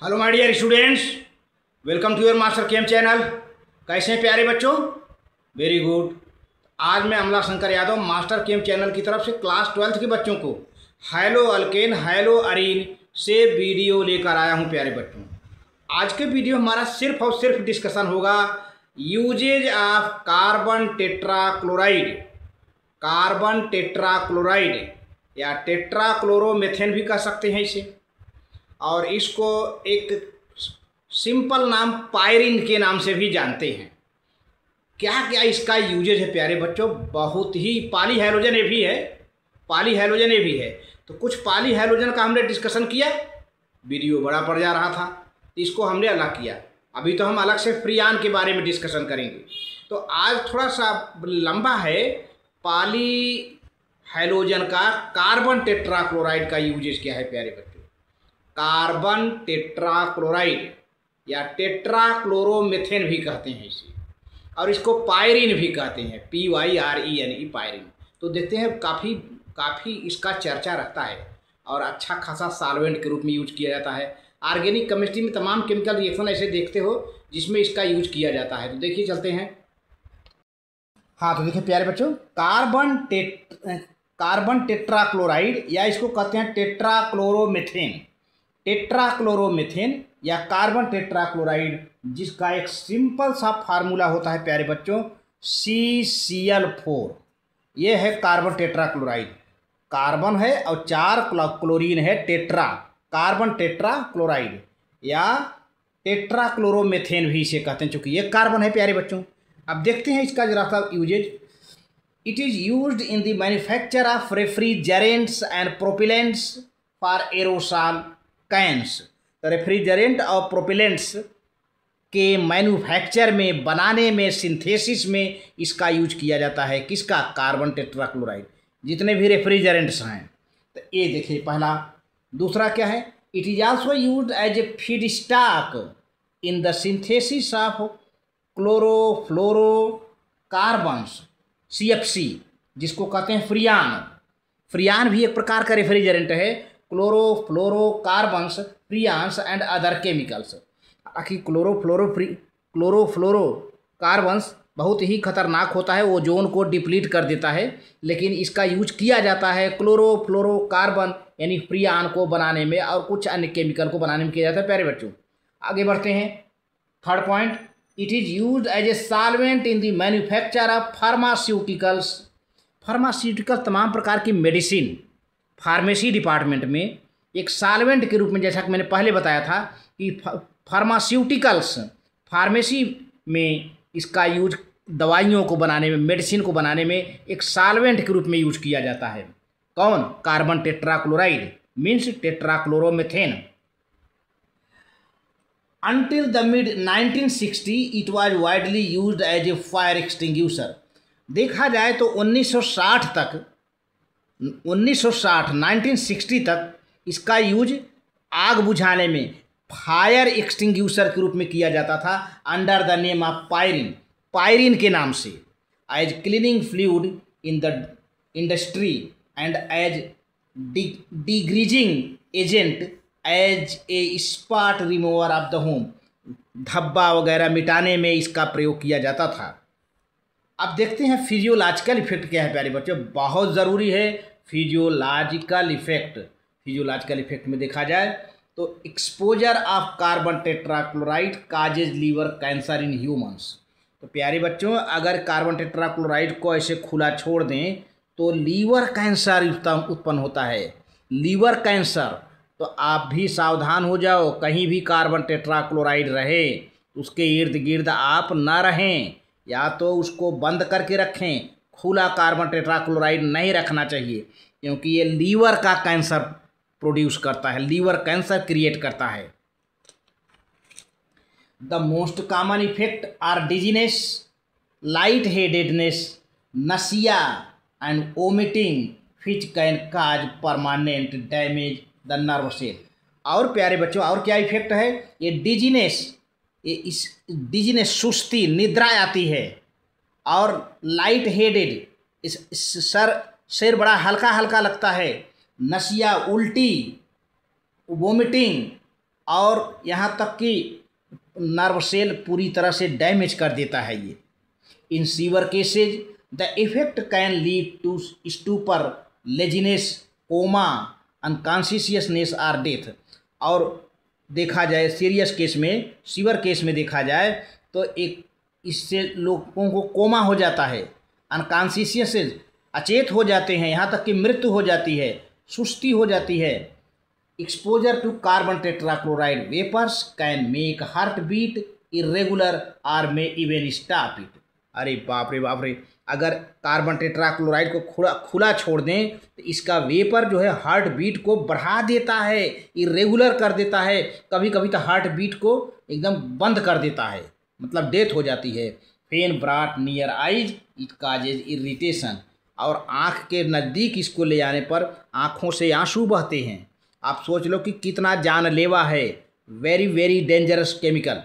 Hello my dear students, welcome to your master chem channel. कैसे हैं प्यारे बच्चों? Very good. आज मैं Amla Shankar Yadav master chem channel की तरफ से क्लास 12th के बच्चों को हैलो अल्केन हैलो अरीन से वीडियो लेकर आया हूं। प्यारे बच्चों, आज के वीडियो हमारा सिर्फ और सिर्फ डिस्कशन होगा uses of carbon tetrachloride. Carbon tetrachloride या टेट्राक्लोरोमेथेन भी कह सकते हैं इसे, और इसको एक सिंपल नाम पायरिन के नाम से भी जानते हैं। क्या क्या इसका यूजेज है प्यारे बच्चों? बहुत ही पॉली हैलोजन ए भी है, पॉली हैलोजन ए भी है। तो कुछ पॉली हैलोजन का हमने डिस्कशन किया, वीडियो बड़ा पड़ जा रहा था, तो इसको हमने अलग किया। अभी तो हम अलग से फ्रीआन के बारे में डिस्कशन करेंगे। तो आज थोड़ा सा लंबा है। पॉली हैलोजन का कार्बन टेट्राक्लोराइड का यूजेज क्या है प्यारे बच्चों? कार्बन टेट्राक्लोराइड या टेट्राक्लोरोमेथेन भी कहते हैं इसे, और इसको पायरिन भी कहते हैं, PYREN पायरिन। तो देखते हैं काफ़ी इसका चर्चा रहता है और अच्छा खासा सॉल्वेंट के रूप में यूज किया जाता है। ऑर्गेनिक केमिस्ट्री में तमाम केमिकल रिएक्शन ऐसे देखते हो जिसमें इसका यूज किया जाता है। तो देखिए चलते हैं। हाँ, तो देखिए प्यारे बच्चों, कार्बन टेट्राक्लोराइड या इसको कहते हैं टेट्राक्लोरोमेथेन। टेट्राक्लोरोमेथेन या कार्बन टेट्राक्लोराइड, जिसका एक सिंपल सा फार्मूला होता है प्यारे बच्चों, CCl4। ये है कार्बन टेट्राक्लोराइड। कार्बन है और 4 क्लोरीन है, टेट्रा, कार्बन टेट्राक्लोराइड या टेट्राक्लोरोमेथेन भी इसे कहते हैं, चूँकि ये कार्बन है प्यारे बच्चों। अब देखते हैं इसका जरा सा uses. It is used in the manufacture of refrigerants and propellants for aerosol cans. तो रेफ्रिजरेंट और प्रोपिलेंट्स के मैन्युफैक्चर में, बनाने में, सिंथेसिस में इसका यूज किया जाता है। किसका? Carbon tetrachloride. जितने भी रेफ्रिजरेंट्स हैं, तो ये देखिए पहला। दूसरा क्या है? It is also used as a feed stock in the synthesis of chlorofluorocarbons, CFC, जिसको कहते हैं फ्रियान। फ्रियान भी एक प्रकार का रेफ्रिजरेंट है। Chlorofluorocarbons, freons and other chemicals. आखिर क्लोरोफ्लोरोकार्बन्स बहुत ही खतरनाक होता है, ओजोन को डिप्लीट कर देता है, लेकिन इसका यूज किया जाता है क्लोरोफ्लोरोकार्बन यानी फ्रियान को बनाने में और कुछ अन्य केमिकल को बनाने में किया जाता है प्यारे बच्चों। आगे बढ़ते हैं। Third point, it is used as a solvent in the manufacture of pharmaceuticals. Pharmaceutical तमाम प्रकार की मेडिसिन, फार्मेसी डिपार्टमेंट में एक सॉल्वेंट के रूप में, जैसा कि मैंने पहले बताया था कि फार्मास्यूटिकल्स, फार्मेसी में इसका यूज दवाइयों को बनाने में, मेडिसिन को बनाने में एक सॉल्वेंट के रूप में यूज किया जाता है। कौन? Carbon tetrachloride means tetrachloromethane. Until the mid 1960 it was widely used as a fire extinguisher। देखा जाए तो 1960 तक इसका यूज आग बुझाने में फायर एक्सटिंग्यूशर के रूप में किया जाता था, under the name of Pyrene, Pyrene के नाम से, as cleaning fluid in the industry and as degreasing agent as a spot remover of the home. धब्बा वगैरह मिटाने में इसका प्रयोग किया जाता था। अब देखते हैं फिजियोलॉजिकल इफेक्ट क्या है प्यारे बच्चों। बहुत ज़रूरी है फिजियोलॉजिकल इफेक्ट। फिजियोलॉजिकल इफेक्ट में देखा जाए तो exposure of carbon tetrachloride causes liver cancer in humans. तो प्यारे बच्चों, अगर कार्बन टेट्राक्लोराइड को ऐसे खुला छोड़ दें तो लीवर कैंसर उत्पन्न होता है, लीवर कैंसर। तो आप भी सावधान हो जाओ, कहीं भी कार्बन टेट्राक्लोराइड रहे उसके इर्द गिर्द आप न रहें, या तो उसको बंद करके रखें। खुला कार्बन टेट्राक्लोराइड नहीं रखना चाहिए, क्योंकि ये लीवर का कैंसर प्रोड्यूस करता है, लीवर कैंसर क्रिएट करता है। The most common effect are dizziness, light headedness, nausea and vomiting which can cause permanent damage the nerve cell. और प्यारे बच्चों, और क्या इफेक्ट है? ये डिजीनेस, सुस्ती, निद्रा आती है, और लाइट हेडेड, इस सिर बड़ा हल्का हल्का लगता है, नसिया, उल्टी, वोमिटिंग और यहाँ तक कि नर्व सेल पूरी तरह से डैमेज कर देता है ये। In severe cases the effect can lead to stupor, laziness, coma, unconsciousness or death. और देखा जाए सीरियस केस में, सीवर केस में देखा जाए तो एक इससे लोगों को कोमा हो जाता है, अनकॉन्शियस अचेत हो जाते हैं, यहाँ तक कि मृत्यु हो जाती है, सुस्ती हो जाती है। Exposure to carbon tetrachloride vapours can make heart beat irregular और मे इवन स्टॉप इट। अरे बाप रे बाप रे, अगर कार्बन टेट्राक्लोराइड को खुला छोड़ दें तो इसका वेपर जो है हार्ट बीट को बढ़ा देता है, इरेगुलर कर देता है, कभी कभी तो हार्ट बीट को एकदम बंद कर देता है, मतलब डेथ हो जाती है। Pain brought near eyes it causes irritation, और आँख के नज़दीक इसको ले जाने पर आँखों से आंसू बहते हैं। आप सोच लो कि कितना जानलेवा है, वेरी वेरी डेंजरस केमिकल।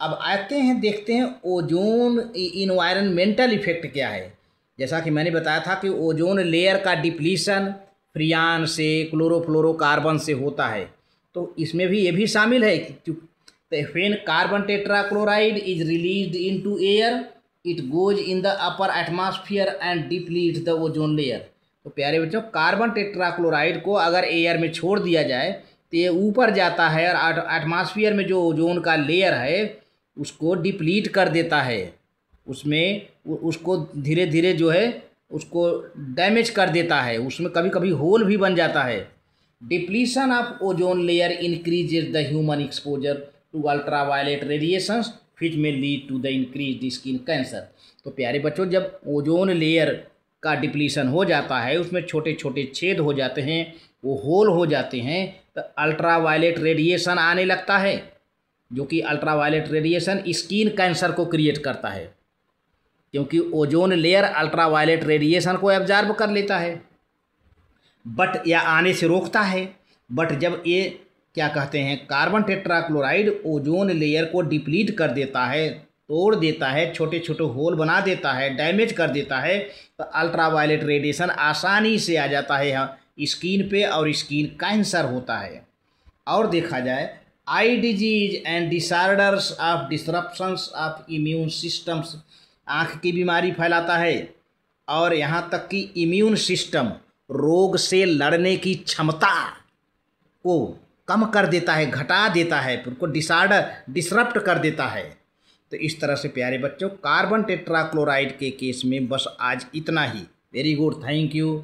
अब आते हैं, देखते हैं ओजोन इन्वायरमेंटल इफेक्ट क्या है। जैसा कि मैंने बताया था कि ओजोन लेयर का डिप्लीशन फ्रियान से, क्लोरोफ्लोरोकार्बन से होता है, तो इसमें भी ये भी शामिल है। When carbon tetrachloride is released into air it goes in the upper atmosphere and deplete the ozone layer. तो प्यारे बच्चों, कार्बन टेट्राक्लोराइड को अगर एयर में छोड़ दिया जाए तो ये ऊपर जाता है और एटमॉस्फेयर में जो ओजोन का लेयर है उसको डिप्लीट कर देता है, उसमें उसको धीरे धीरे जो है उसको डैमेज कर देता है, उसमें कभी कभी होल भी बन जाता है। Depletion of ozone layer increases the human exposure to ultra violet radiations which may lead to the increase skin cancer. तो प्यारे बच्चों, जब ओजोन लेयर का डिप्लीशन हो जाता है, उसमें छोटे छोटे छेद हो जाते हैं, वो होल हो जाते हैं, तो अल्ट्रा वायलेट रेडिएशन आने लगता है, जो कि ultra violet radiation skin cancer को क्रिएट करता है, क्योंकि ozone layer ultra violet radiation को एब्जॉर्ब कर लेता है, बट या आने से रोकता है। बट जब ये क्या कहते हैं, कार्बन टेट्राक्लोराइड ओजोन लेयर को डिप्लीट कर देता है, तोड़ देता है, छोटे छोटे होल बना देता है, डैमेज कर देता है, तो अल्ट्रा वायलेट रेडिएशन आसानी से आ जाता है स्किन पे और स्किन कैंसर होता है। और देखा जाए eye disease and disorders of disruptions of immune systems, आँख की बीमारी फैलाता है, और यहाँ तक कि इम्यून सिस्टम रोग से लड़ने की क्षमता को कम कर देता है, घटा देता है, उनको डिसरप्ट कर देता है। तो इस तरह से प्यारे बच्चों, कार्बन टेट्राक्लोराइड के केस में बस आज इतना ही। Very good, thank you.